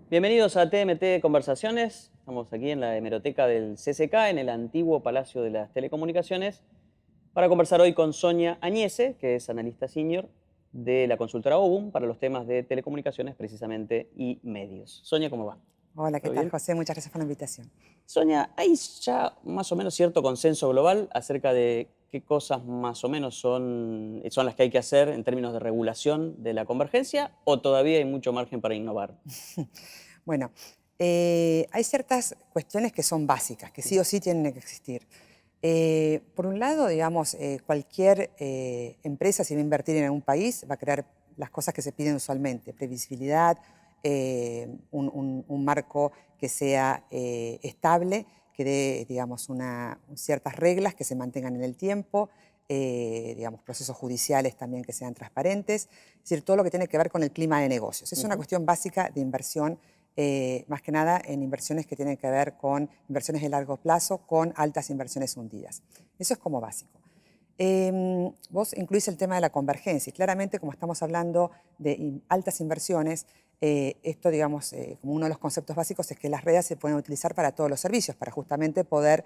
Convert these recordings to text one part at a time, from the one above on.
Bienvenidos a TMT Conversaciones. Estamos aquí en la hemeroteca del CCK, en el antiguo Palacio de las Telecomunicaciones, para conversar hoy con Sonia Añese, que es analista senior de la consultora OBUM para los temas de telecomunicaciones precisamente y medios. Sonia, ¿cómo va? Hola, ¿qué ¿Todo tal, bien? José? Muchas gracias por la invitación. Sonia, ¿hay ya más o menos cierto consenso global acerca de qué cosas más o menos son las que hay que hacer en términos de regulación de la convergencia o todavía hay mucho margen para innovar? Bueno, hay ciertas cuestiones que son básicas, que sí o sí tienen que existir. Por un lado, digamos, cualquier empresa, si va a invertir en un país, va a crear las cosas que se piden usualmente: previsibilidad, un marco que sea estable, que dé, digamos, ciertas reglas que se mantengan en el tiempo, digamos, procesos judiciales también que sean transparentes, es decir, todo lo que tiene que ver con el clima de negocios. Es una Ujú. cuestión básica de inversión, más que nada en inversiones que tienen que ver con inversiones de largo plazo, con altas inversiones hundidas. Eso es como básico. Vos incluís el tema de la convergencia y claramente, como estamos hablando de altas inversiones, esto, digamos, como uno de los conceptos básicos es que las redes se pueden utilizar para todos los servicios, para justamente poder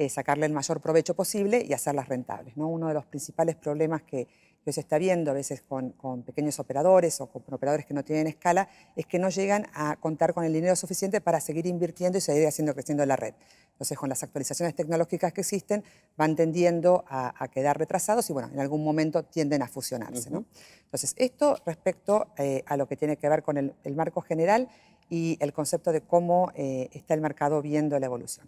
sacarle el mayor provecho posible y hacerlas rentables, ¿no? Uno de los principales problemas que se está viendo a veces con pequeños operadores o con operadores que no tienen escala es que no llegan a contar con el dinero suficiente para seguir invirtiendo y seguir haciendo creciendo la red. Entonces, con las actualizaciones tecnológicas que existen, van tendiendo a quedar retrasados y, bueno, en algún momento tienden a fusionarse, Ujú. ¿no? Entonces, esto respecto a lo que tiene que ver con el marco general y el concepto de cómo está el mercado viendo la evolución.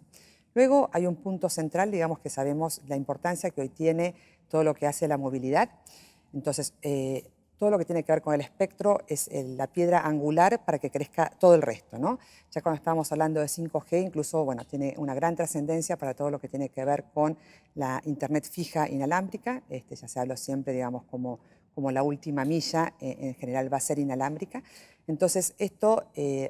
Luego hay un punto central, digamos, que sabemos la importancia que hoy tiene todo lo que hace la movilidad. Entonces, todo lo que tiene que ver con el espectro es la piedra angular para que crezca todo el resto, ¿no? Ya cuando estábamos hablando de 5G, incluso, bueno, tiene una gran trascendencia para todo lo que tiene que ver con la Internet fija inalámbrica. Ya se habla siempre, digamos, como la última milla, en general va a ser inalámbrica. Entonces, esto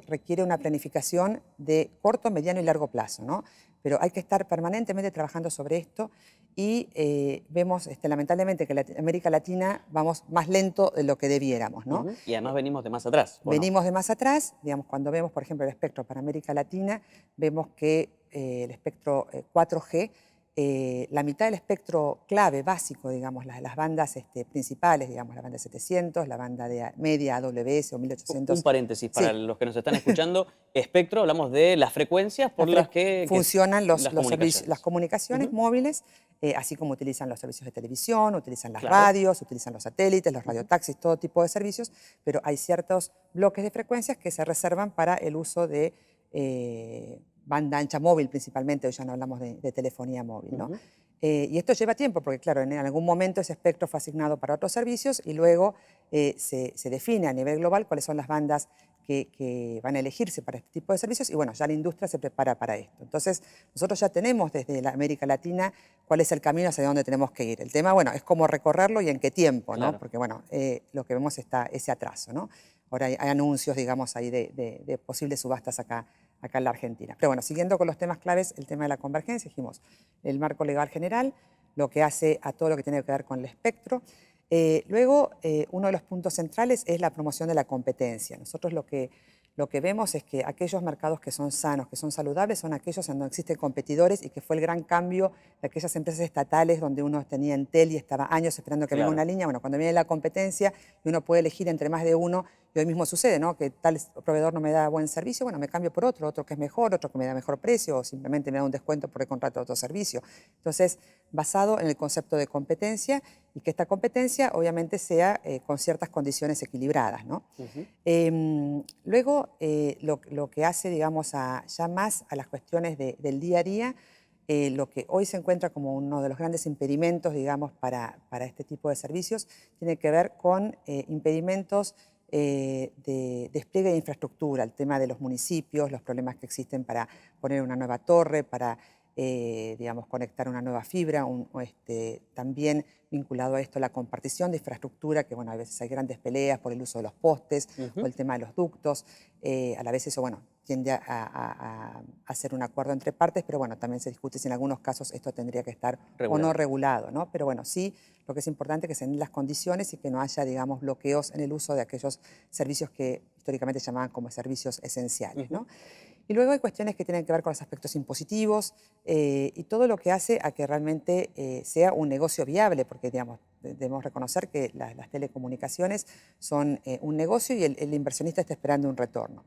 requiere una planificación de corto, mediano y largo plazo, ¿no? Pero hay que estar permanentemente trabajando sobre esto y vemos lamentablemente que en América Latina vamos más lento de lo que debiéramos, ¿no? Ujú. Y además venimos de más atrás, ¿o no? Venimos de más atrás, digamos, cuando vemos, por ejemplo, el espectro para América Latina, vemos que el espectro 4G, la mitad del espectro clave, básico, digamos, las bandas principales, digamos, la banda 700, la banda de media AWS o Un 1800, paréntesis para sí, los que nos están escuchando. Espectro, hablamos de las frecuencias por las funcionan las las comunicaciones. comunicaciones Ujú. móviles, así como utilizan los servicios de televisión, utilizan las Claro. radios, utilizan los satélites, los Ujú. radiotaxis, todo tipo de servicios, pero hay ciertos bloques de frecuencias que se reservan para el uso de banda ancha móvil principalmente. Hoy ya no hablamos de telefonía móvil, ¿no? Ujú. Y esto lleva tiempo porque, claro, en algún momento ese espectro fue asignado para otros servicios y luego se define a nivel global cuáles son las bandas que van a elegirse para este tipo de servicios y, bueno, ya la industria se prepara para esto. Entonces, nosotros ya tenemos desde la América Latina cuál es el camino hacia dónde tenemos que ir. El tema, bueno, es cómo recorrerlo y en qué tiempo, ¿no? Claro. Porque, bueno, lo que vemos está ese atraso, ¿no? Ahora hay anuncios, digamos, ahí de posibles subastas acá en la Argentina. Pero bueno, siguiendo con los temas claves, el tema de la convergencia, dijimos, el marco legal general, lo que hace a todo lo que tiene que ver con el espectro. Luego, uno de los puntos centrales es la promoción de la competencia. Nosotros lo que vemos es que aquellos mercados que son sanos, que son saludables, son aquellos en donde existen competidores y que fue el gran cambio de aquellas empresas estatales donde uno tenía Entel y estaba años esperando que venga Claro. una línea. Bueno, cuando viene la competencia y uno puede elegir entre más de uno, y hoy mismo sucede, ¿no? Que tal proveedor no me da buen servicio, bueno, me cambio por otro que es mejor, otro que me da mejor precio, o simplemente me da un descuento porque contrato otro servicio. Entonces, basado en el concepto de competencia y que esta competencia obviamente sea con ciertas condiciones equilibradas, ¿no? Ujú. Luego, lo que hace, digamos, ya más a las cuestiones del día a día, lo que hoy se encuentra como uno de los grandes impedimentos, digamos, para este tipo de servicios, tiene que ver con impedimentos de despliegue de infraestructura, el tema de los municipios, los problemas que existen para poner una nueva torre, para, digamos, conectar una nueva fibra, también vinculado a esto la compartición de infraestructura, que, bueno, a veces hay grandes peleas por el uso de los postes o Ujú. el tema de los ductos. A la vez eso, bueno, tiende a hacer un acuerdo entre partes, pero bueno, también se discute si en algunos casos esto tendría que estar o no regulado, ¿no? Pero bueno, sí, lo que es importante es que se den las condiciones y que no haya, digamos, bloqueos en el uso de aquellos servicios que históricamente se llamaban como servicios esenciales, ¿no? Y luego hay cuestiones que tienen que ver con los aspectos impositivos y todo lo que hace a que realmente sea un negocio viable, porque digamos, debemos reconocer que las telecomunicaciones son un negocio y el inversionista está esperando un retorno.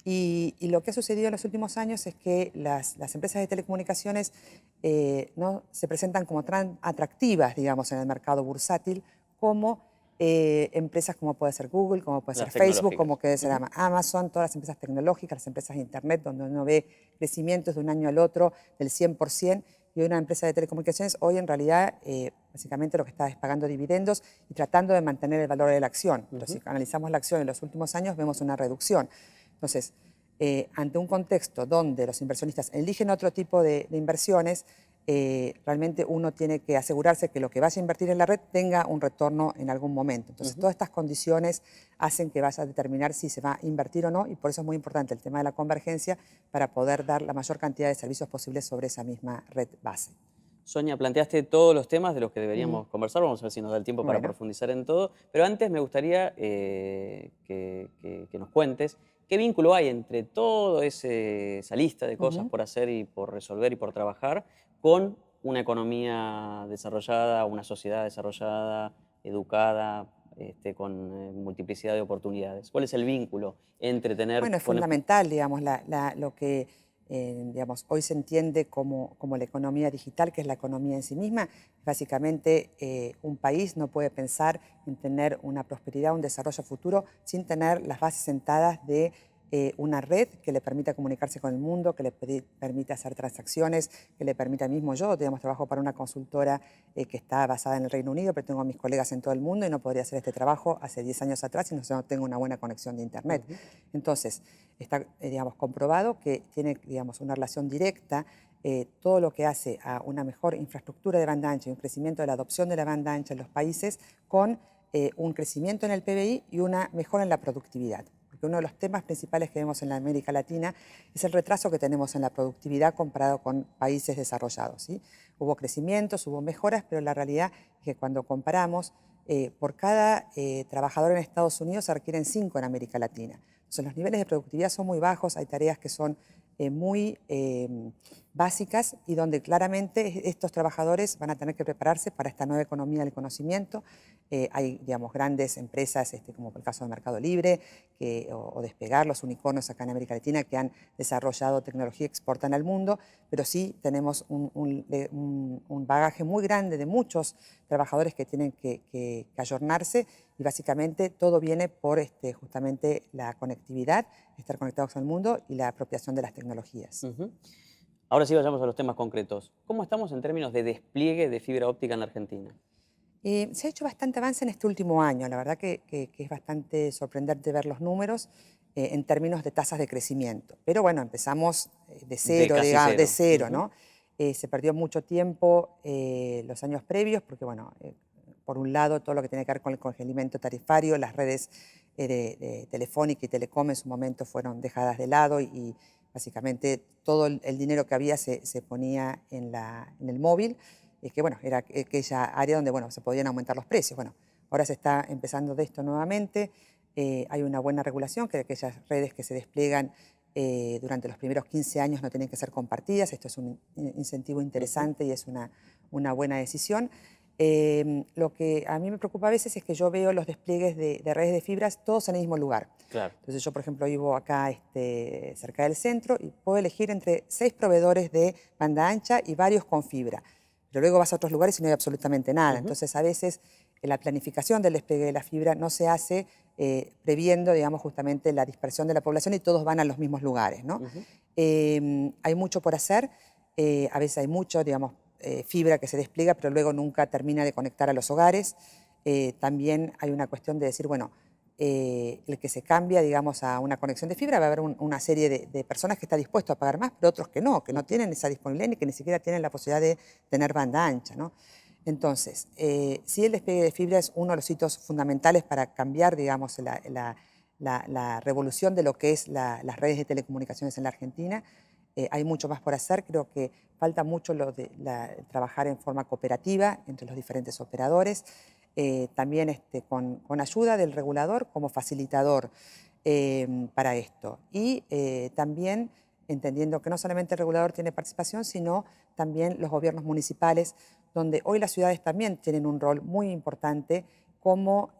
Y lo que ha sucedido en los últimos años es que las empresas de telecomunicaciones no se presentan como tan atractivas, digamos, en el mercado bursátil como empresas como puede ser Google, como puede ser Las Facebook, como tecnológicas. puede ser Amazon, todas las empresas tecnológicas, las empresas de Internet, donde uno ve crecimientos de un año al otro del 100%, y una empresa de telecomunicaciones hoy en realidad básicamente lo que está es pagando dividendos y tratando de mantener el valor de la acción. Entonces, si analizamos la acción en los últimos años, vemos una reducción. Entonces, ante un contexto donde los inversionistas eligen otro tipo de inversiones, realmente uno tiene que asegurarse que lo que vaya a invertir en la red tenga un retorno en algún momento. Entonces, todas estas condiciones hacen que vaya a determinar si se va a invertir o no, y por eso es muy importante el tema de la convergencia para poder dar la mayor cantidad de servicios posibles sobre esa misma red base. Sonia, planteaste todos los temas de los que deberíamos conversar. Vamos a ver si nos da el tiempo para profundizar en todo. Pero antes me gustaría que nos cuentes qué vínculo hay entre toda esa lista de cosas por hacer y por resolver y por trabajar con una economía desarrollada, una sociedad desarrollada, educada, con multiplicidad de oportunidades. ¿Cuál es el vínculo entre tener... Bueno, es fundamental, digamos, lo que digamos, hoy se entiende como la economía digital, que es la economía en sí misma. Básicamente, un país no puede pensar en tener una prosperidad, un desarrollo futuro, sin tener las bases sentadas de una red que le permita comunicarse con el mundo, que le permita hacer transacciones, que le permita mismo yo, digamos, trabajo para una consultora que está basada en el Reino Unido, pero tengo a mis colegas en todo el mundo y no podría hacer este trabajo hace 10 años atrás si no tengo una buena conexión de Internet. Entonces, está, digamos, comprobado que tiene, digamos, una relación directa todo lo que hace a una mejor infraestructura de banda ancha y un crecimiento de la adopción de la banda ancha en los países con un crecimiento en el PBI y una mejora en la productividad. Porque uno de los temas principales que vemos en la América Latina es el retraso que tenemos en la productividad comparado con países desarrollados, ¿sí? Hubo crecimientos, hubo mejoras, pero la realidad es que cuando comparamos, por cada trabajador en Estados Unidos se requieren 5 en América Latina. Entonces los niveles de productividad son muy bajos, hay tareas que son muy básicas y donde claramente estos trabajadores van a tener que prepararse para esta nueva economía del conocimiento. Hay, digamos, grandes empresas, como el caso de Mercado Libre o Despegar, los unicornios acá en América Latina que han desarrollado tecnología y exportan al mundo, pero sí tenemos un bagaje muy grande de muchos trabajadores que tienen que ayornarse y básicamente todo viene por justamente la conectividad, estar conectados al mundo y la apropiación de las tecnologías. Ahora sí vayamos a los temas concretos. ¿Cómo estamos en términos de despliegue de fibra óptica en la Argentina? Se ha hecho bastante avance en este último año, la verdad que es bastante sorprendente ver los números en términos de tasas de crecimiento. Pero bueno, empezamos de cero, casi digamos, cero. de cero, ¿no? Se perdió mucho tiempo los años previos porque, bueno, por un lado, todo lo que tiene que ver con el congelamiento tarifario, las redes de Telefónica y Telecom en su momento fueron dejadas de lado y básicamente todo el dinero que había se ponía en el móvil, que bueno, era aquella área donde bueno, se podían aumentar los precios. Bueno, ahora se está empezando de esto nuevamente, hay una buena regulación que aquellas redes que se despliegan durante los primeros 15 años no tienen que ser compartidas, esto es un incentivo interesante y es una buena decisión. Lo que a mí me preocupa a veces es que yo veo los despliegues de redes de fibras todos en el mismo lugar. Claro. Entonces yo, por ejemplo, vivo acá cerca del centro y puedo elegir entre 6 proveedores de banda ancha y varios con fibra. Pero luego vas a otros lugares y no hay absolutamente nada. Entonces a veces la planificación del despliegue de la fibra no se hace previendo, digamos, justamente la dispersión de la población y todos van a los mismos lugares, ¿no? Hay mucho por hacer, a veces hay mucho, digamos, fibra que se despliega, pero luego nunca termina de conectar a los hogares. También hay una cuestión de decir, bueno, el que se cambia, digamos, a una conexión de fibra, va a haber una serie de personas que está dispuesto a pagar más, pero otros que no tienen esa disponibilidad ni que ni siquiera tienen la posibilidad de tener banda ancha, ¿no? Entonces, sí, el despliegue de fibra es uno de los hitos fundamentales para cambiar, digamos, la revolución de lo que es las redes de telecomunicaciones en la Argentina. Hay mucho más por hacer, creo que falta mucho trabajar en forma cooperativa entre los diferentes operadores, también con ayuda del regulador como facilitador para esto. Y también entendiendo que no solamente el regulador tiene participación, sino también los gobiernos municipales, donde hoy las ciudades también tienen un rol muy importante como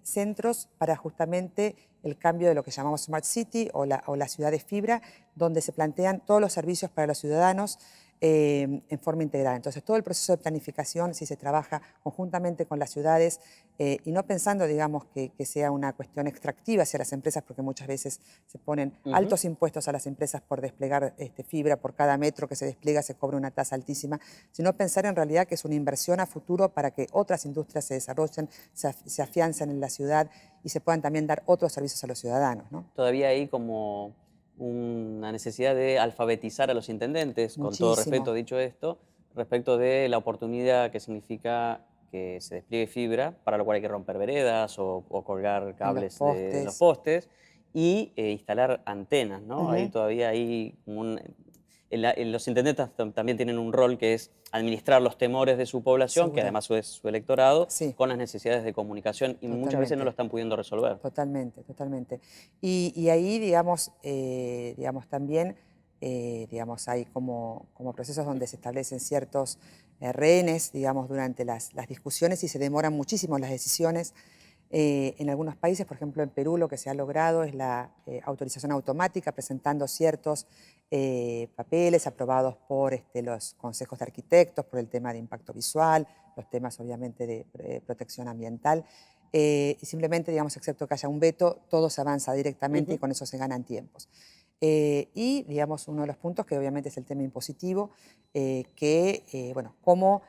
centros para justamente el cambio de lo que llamamos Smart City o la ciudad de fibra, donde se plantean todos los servicios para los ciudadanos en forma integral. Entonces, todo el proceso de planificación, si se trabaja conjuntamente con las ciudades y no pensando, digamos, que sea una cuestión extractiva hacia las empresas, porque muchas veces se ponen altos impuestos a las empresas por desplegar fibra, por cada metro que se despliega se cobra una tasa altísima, sino pensar en realidad que es una inversión a futuro para que otras industrias se desarrollen, se afiancen en la ciudad y se puedan también dar otros servicios a los ciudadanos, ¿no? Todavía hay como una necesidad de alfabetizar a los intendentes, con todo respeto Muchísimo. dicho esto, respecto de la oportunidad que significa que se despliegue fibra, para lo cual hay que romper veredas o colgar En los cables de los postes. postes y instalar antenas, ¿no? Ahí Ujú. todavía hay los intendentes también tienen un rol que es administrar los temores de su población, que Seguro. además es su electorado, Sí, con las necesidades de comunicación y muchas veces no lo totalmente. están pudiendo resolver. Totalmente, totalmente. Y ahí, digamos, también, digamos, hay como procesos donde se establecen ciertos rehenes, digamos, durante las discusiones y se demoran muchísimo las decisiones. En algunos países, por ejemplo en Perú, lo que se ha logrado es la autorización automática, presentando ciertos papeles aprobados por los consejos de arquitectos, por el tema de impacto visual, los temas obviamente de protección ambiental. Y simplemente, digamos, excepto que haya un veto, todo se avanza directamente y Ujú. con eso se ganan tiempos. Y, digamos, uno de los puntos que obviamente es el tema impositivo, bueno, cómo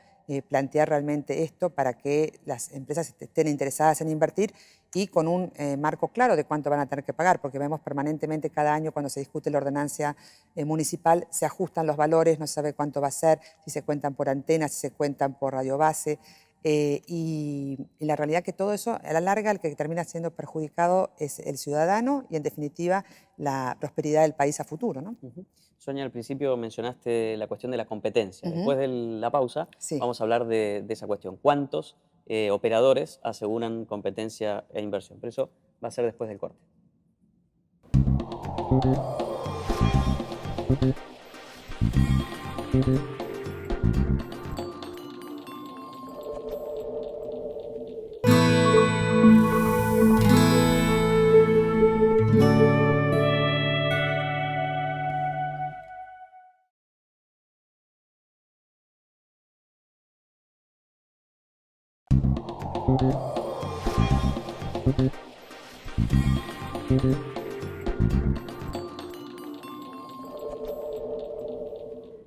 plantear realmente esto para que las empresas estén interesadas en invertir y con un marco claro de cuánto van a tener que pagar, porque vemos permanentemente cada año cuando se discute la ordenanza municipal, se ajustan los valores, no se sabe cuánto va a ser, si se cuentan por antenas, si se cuentan por radiobase. Y la realidad que todo eso, a la larga, el que termina siendo perjudicado es el ciudadano y, en definitiva, la prosperidad del país a futuro, ¿no? Ujú. Sonia, al principio mencionaste la cuestión de la competencia. Ujú. Después de la pausa Sí. vamos a hablar de esa cuestión. ¿Cuántos operadores aseguran competencia e inversión? Pero eso va a ser después del corte.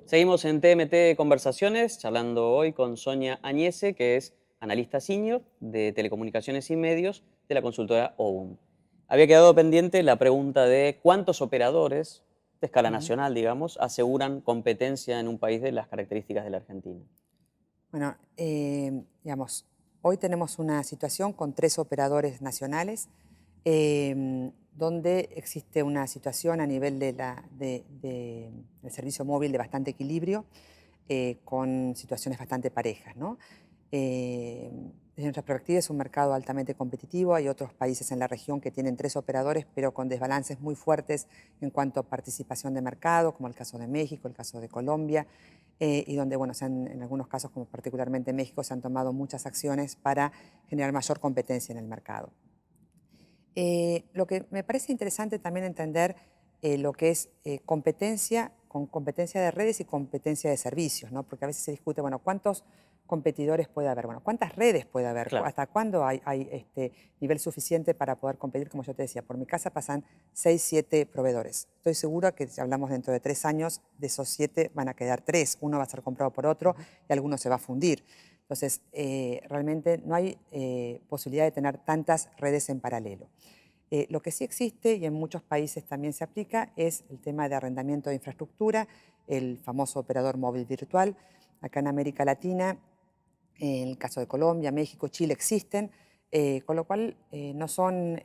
Seguimos en TMT Conversaciones, charlando hoy con Sonia Añese, que es analista senior de telecomunicaciones y medios de la consultora OUM. Había quedado pendiente la pregunta de cuántos operadores, de escala Ujú. nacional, digamos, aseguran competencia en un país de las características de la Argentina. Bueno, digamos, hoy tenemos una situación con 3 operadores nacionales, donde existe una situación a nivel del servicio móvil de bastante equilibrio, con situaciones bastante parejas, ¿no? Desde nuestra perspectiva es un mercado altamente competitivo, hay otros países en la región que tienen 3 operadores, pero con desbalances muy fuertes en cuanto a participación de mercado, como el caso de México, el caso de Colombia, y donde, bueno, en algunos casos, como particularmente en México, se han tomado muchas acciones para generar mayor competencia en el mercado. Lo que me parece interesante también entender lo que es competencia, con competencia de redes y competencia de servicios, ¿no? Porque a veces se discute, bueno, ¿cuántos competidores puede haber? Bueno, ¿cuántas redes puede haber? Claro. ¿Hasta cuándo hay nivel suficiente para poder competir? Como yo te decía, por mi casa pasan 6, 7 proveedores. Estoy segura que si hablamos dentro de 3 años, de esos 7 van a quedar 3. Uno va a ser comprado por otro y alguno se va a fundir. Entonces, realmente no hay posibilidad de tener tantas redes en paralelo. Lo que sí existe, y en muchos países también se aplica, es el tema de arrendamiento de infraestructura, el famoso operador móvil virtual. Acá en América Latina, en el caso de Colombia, México, Chile, existen. Con lo cual no son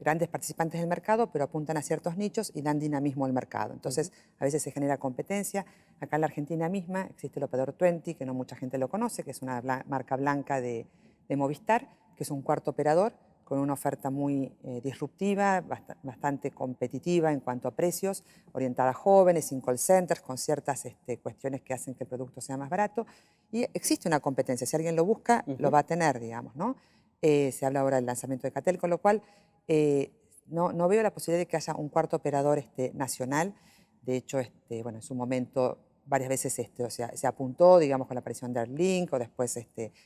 grandes participantes del mercado, pero apuntan a ciertos nichos y dan dinamismo al mercado. Entonces, a veces se genera competencia. Acá en la Argentina misma existe el operador 20, que no mucha gente lo conoce, que es una marca blanca de Movistar, que es un cuarto operador con una oferta muy disruptiva, bastante competitiva en cuanto a precios, orientada a jóvenes, sin call centers, con ciertas cuestiones que hacen que el producto sea más barato. Y existe una competencia. Si alguien lo busca, lo va a tener, digamos, ¿no? Se habla ahora del lanzamiento de Catel, con lo cual no veo la posibilidad de que haya un cuarto operador nacional. De hecho, bueno, en su momento varias veces o sea, se apuntó, digamos, con la aparición de Airlink o después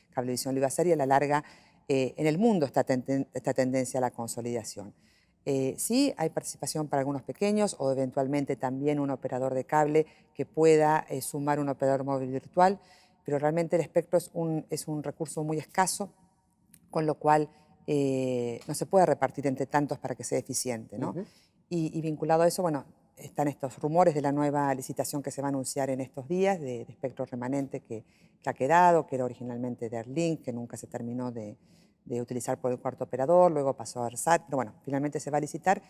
Cablevisión lo iba a hacer, y a la larga en el mundo esta tendencia a la consolidación. Sí hay participación para algunos pequeños o eventualmente también un operador de cable que pueda sumar un operador móvil virtual, pero realmente el espectro es un recurso muy escaso, con lo cual no se puede repartir entre tantos para que sea eficiente, ¿no? Y vinculado a eso, bueno, están estos rumores de la nueva licitación que se va a anunciar en estos días de espectro remanente que ha quedado, que era originalmente de Airlink, que nunca se terminó de utilizar por el cuarto operador, luego pasó a ARSAT, pero bueno, finalmente se va a licitar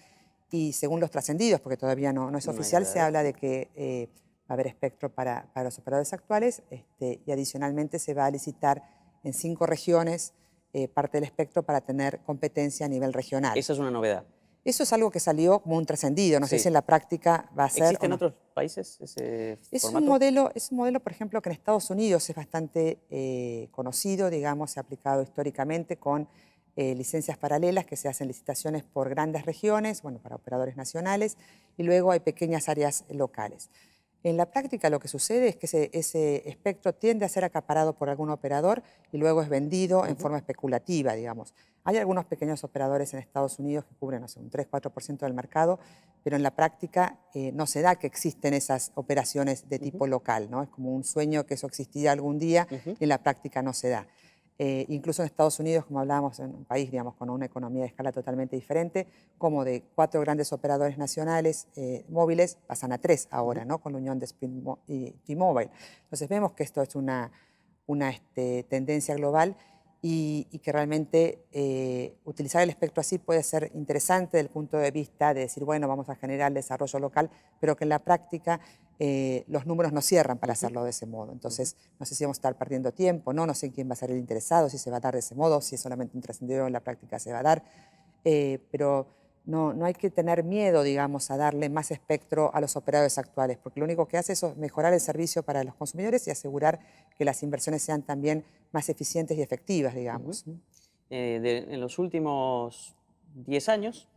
y según los trascendidos, porque todavía no es oficial, se habla de que va a haber espectro para los operadores actuales y adicionalmente se va a licitar en 5 regiones parte del espectro para tener competencia a nivel regional. Esa es una novedad. Eso es algo que salió como un trascendido, no sé si en la práctica va a ser ¿Existe o en no. otros países ese Es formato? un modelo, por ejemplo, que en Estados Unidos es bastante conocido, digamos, se ha aplicado históricamente con licencias paralelas que se hacen licitaciones por grandes regiones, bueno, para operadores nacionales, y luego hay pequeñas áreas locales. En la práctica lo que sucede es que ese espectro tiende a ser acaparado por algún operador y luego es vendido en forma especulativa, digamos. Hay algunos pequeños operadores en Estados Unidos que cubren, no sé, un 3-4% del mercado, pero en la práctica no se da que existen esas operaciones de tipo local, ¿no? Es como un sueño que eso existiría algún día y en la práctica no se da. Incluso en Estados Unidos, como hablábamos, en un país, digamos, con una economía de escala totalmente diferente, como de 4 grandes operadores nacionales móviles pasan a 3 ahora, ¿no? Con la unión de Sprint y T-Mobile. Entonces vemos que esto es una tendencia global y que realmente utilizar el espectro así puede ser interesante desde el punto de vista de decir, bueno, vamos a generar desarrollo local, pero que en la práctica los números no cierran para hacerlo de ese modo. Entonces, no sé si vamos a estar perdiendo tiempo, no sé quién va a ser el interesado, si se va a dar de ese modo, si es solamente un trascendido en la práctica se va a dar, pero no hay que tener miedo, digamos, a darle más espectro a los operadores actuales, porque lo único que hace eso es mejorar el servicio para los consumidores y asegurar que las inversiones sean también más eficientes y efectivas, digamos. En los últimos 10 años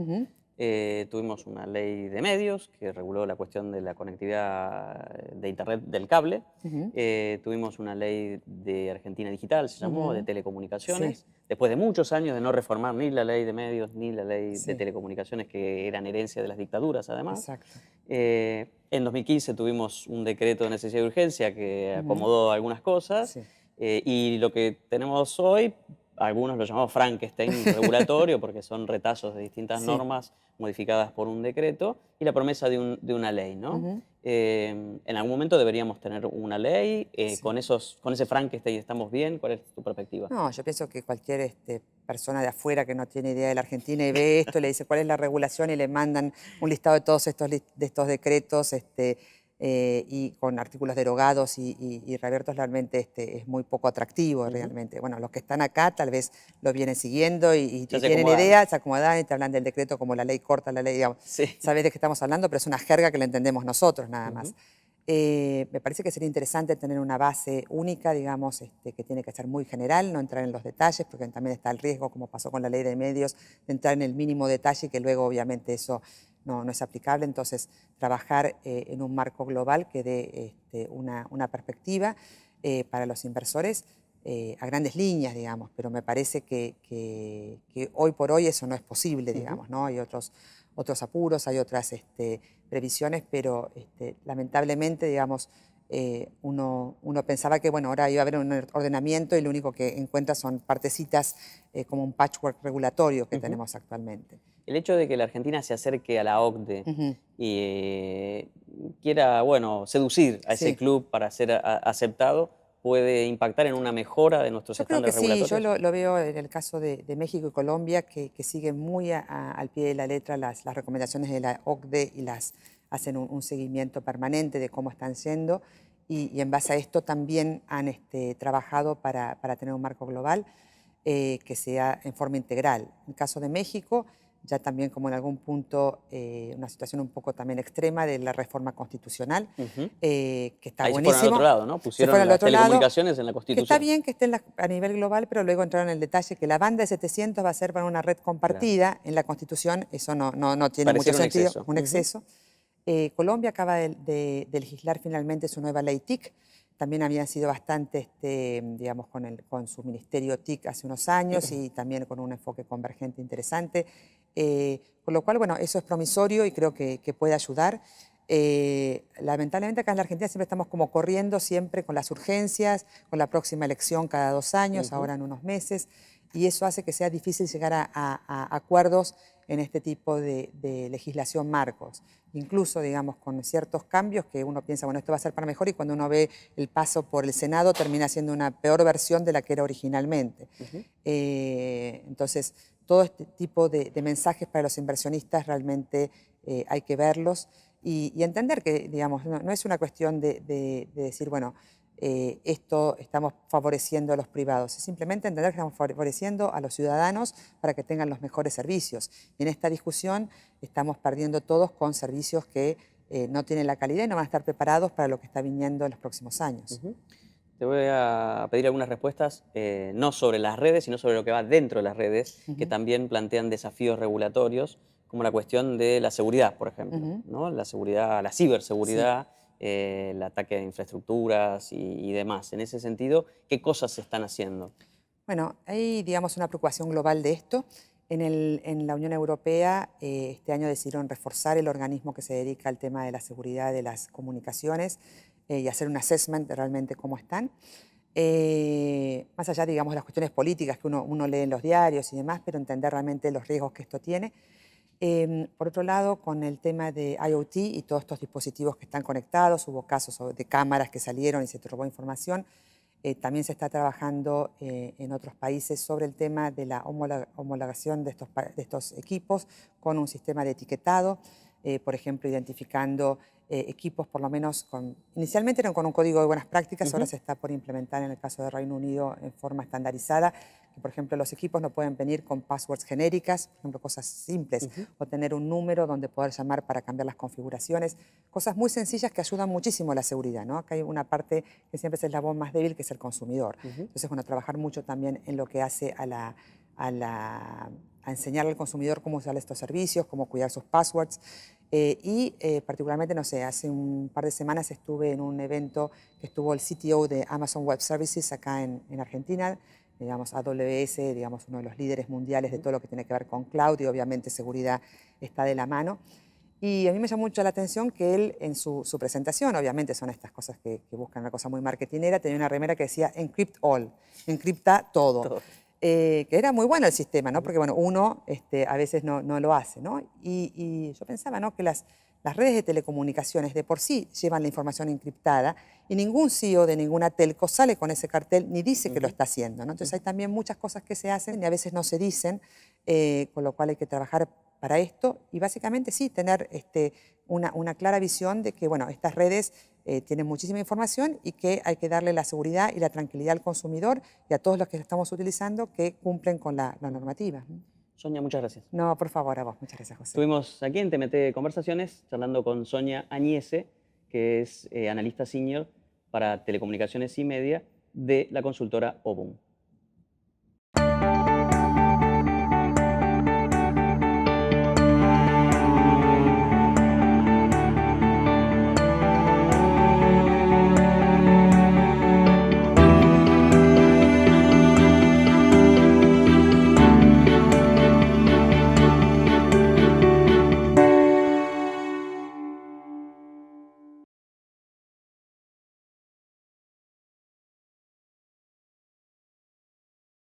tuvimos una ley de medios que reguló la cuestión de la conectividad de Internet del cable. Tuvimos una ley de Argentina Digital, se llamó, de telecomunicaciones. Sí. Después de muchos años de no reformar ni la ley de medios ni la ley de Sí. telecomunicaciones, que eran herencia de las dictaduras además. Exacto. En 2015 tuvimos un decreto de necesidad y urgencia que acomodó algunas cosas. Sí. Y lo que tenemos hoy, algunos lo llamamos Frankenstein regulatorio, porque son retazos de distintas Sí. normas modificadas por un decreto, y la promesa de una ley, ¿no? En algún momento deberíamos tener una ley. Sí. Con ese Frankenstein estamos bien. ¿Cuál es tu perspectiva? No, yo pienso que cualquier persona de afuera que no tiene idea de la Argentina y ve esto, le dice cuál es la regulación y le mandan un listado de todos estos decretos y con artículos derogados y revertos, realmente es muy poco atractivo realmente. Bueno, los que están acá tal vez lo vienen siguiendo y Ya se tienen acomodaron. idea, se acomodan y te hablan del decreto como la ley corta, la ley, digamos. Sí. Sabes de qué estamos hablando, pero es una jerga que la entendemos nosotros nada más. Me parece que sería interesante tener una base única, digamos, que tiene que ser muy general, no entrar en los detalles, porque también está el riesgo, como pasó con la ley de medios, de entrar en el mínimo detalle y que luego obviamente eso no es aplicable. Entonces, trabajar en un marco global que dé una perspectiva para los inversores a grandes líneas, digamos, pero me parece que hoy por hoy eso no es posible, digamos, ¿no? Hay otros apuros, hay otras previsiones, pero lamentablemente, digamos, uno pensaba que, bueno, ahora iba a haber un ordenamiento y lo único que encuentra son partecitas como un patchwork regulatorio que tenemos actualmente. El hecho de que la Argentina se acerque a la OCDE y quiera, bueno, seducir a ese Sí. club para ser aceptado, puede impactar en una mejora de nuestros Yo creo que estándares sí, yo regulatorios? lo veo en el caso de México y Colombia, que siguen muy al pie de la letra las recomendaciones de la OCDE y hacen un seguimiento permanente de cómo están yendo y en base a esto también han trabajado para tener un marco global que sea en forma integral. En el caso de México, ya también como en algún punto una situación un poco también extrema de la reforma constitucional, Ujú. que está Ahí se fueron al otro buenísimo, lado, ¿no? se fueron Pusieron al las otro lado, telecomunicaciones en la que está Constitución. bien que esté a nivel global, pero luego entraron en el detalle que la banda de 700 va a ser para una red Claro. compartida en la Constitución, eso no tiene mucho Pareciera un sentido, exceso. un Ujú. exceso. Colombia acaba de legislar finalmente su nueva ley TIC, también habían sido bastante, digamos, con su ministerio TIC hace unos años y también con un enfoque convergente interesante. Con lo cual, bueno, eso es promisorio y creo que puede ayudar. Lamentablemente acá en la Argentina siempre estamos como corriendo siempre con las urgencias, con la próxima elección cada 2 años, Ujú. ahora en unos meses, y eso hace que sea difícil llegar a acuerdos en este tipo de legislación marcos. Incluso, digamos, con ciertos cambios que uno piensa, bueno, esto va a ser para mejor y cuando uno ve el paso por el Senado termina siendo una peor versión de la que era originalmente. Ujú. Entonces, todo este tipo de mensajes para los inversionistas realmente hay que verlos y entender que, digamos, no es una cuestión de decir, bueno, esto estamos favoreciendo a los privados, es simplemente entender que estamos favoreciendo a los ciudadanos para que tengan los mejores servicios. Y en esta discusión estamos perdiendo todos con servicios que no tienen la calidad y no van a estar preparados para lo que está viniendo en los próximos años. Ujú. Te voy a pedir algunas respuestas, no sobre las redes, sino sobre lo que va dentro de las redes, que Ujú, también plantean desafíos regulatorios, como la cuestión de la seguridad, por ejemplo, ujú. ¿no? La seguridad, la Sí. ciberseguridad, el ataque a infraestructuras y demás. En ese sentido, ¿qué cosas se están haciendo? Bueno, hay, digamos, una preocupación global de esto. En la Unión Europea este año decidieron reforzar el organismo que se dedica al tema de la seguridad de las comunicaciones y hacer un assessment de realmente cómo están. Más allá, digamos, de las cuestiones políticas que uno lee en los diarios y demás, pero entender realmente los riesgos que esto tiene. Por otro lado, con el tema de IoT y todos estos dispositivos que están conectados, hubo casos de cámaras que salieron y se robó información. También se está trabajando en otros países sobre el tema de la homologación de estos equipos con un sistema de etiquetado, por ejemplo, identificando equipos por lo menos inicialmente eran con un código de buenas prácticas, ahora Ujú. se está por implementar en el caso de Reino Unido en forma estandarizada, que por ejemplo los equipos no pueden venir con passwords genéricas, por ejemplo cosas simples, Ujú. o tener un número donde poder llamar para cambiar las configuraciones, cosas muy sencillas que ayudan muchísimo a la seguridad, ¿no? Acá hay una parte que siempre es el eslabón más débil, que es el consumidor. Ujú. Entonces, bueno, trabajar mucho también en lo que hace a enseñarle al consumidor cómo usar estos servicios, cómo cuidar sus passwords. Particularmente, no sé, hace un par de semanas estuve en un evento que estuvo el CTO de Amazon Web Services acá en Argentina, digamos, AWS, digamos, uno de los líderes mundiales de Ujú. todo lo que tiene que ver con cloud y obviamente seguridad está de la mano. Y a mí me llamó mucho la atención que él en su presentación, obviamente son estas cosas que buscan una cosa muy marketinera, tenía una remera que decía Encrypt All, encripta todo. Todo. Que era muy bueno el sistema, ¿no? Ujú. Porque bueno, uno a veces no lo hace, ¿no? Y yo pensaba, ¿no? Que las redes de telecomunicaciones de por sí llevan la información encriptada y ningún CEO de ninguna telco sale con ese cartel ni dice que lo Ujú. está haciendo, ¿no? Entonces hay Ujú. también muchas cosas que se hacen y a veces no se dicen, con lo cual hay que trabajar para esto y básicamente sí, tener una clara visión de que, bueno, estas redes tienen muchísima información y que hay que darle la seguridad y la tranquilidad al consumidor y a todos los que estamos utilizando que cumplen con la Ujú. normativa. Sonia, muchas gracias. No, por favor, a vos. Muchas gracias, José. Estuvimos aquí en TMT Conversaciones charlando con Sonia Añese, que es analista senior para telecomunicaciones y media de la consultora Obum.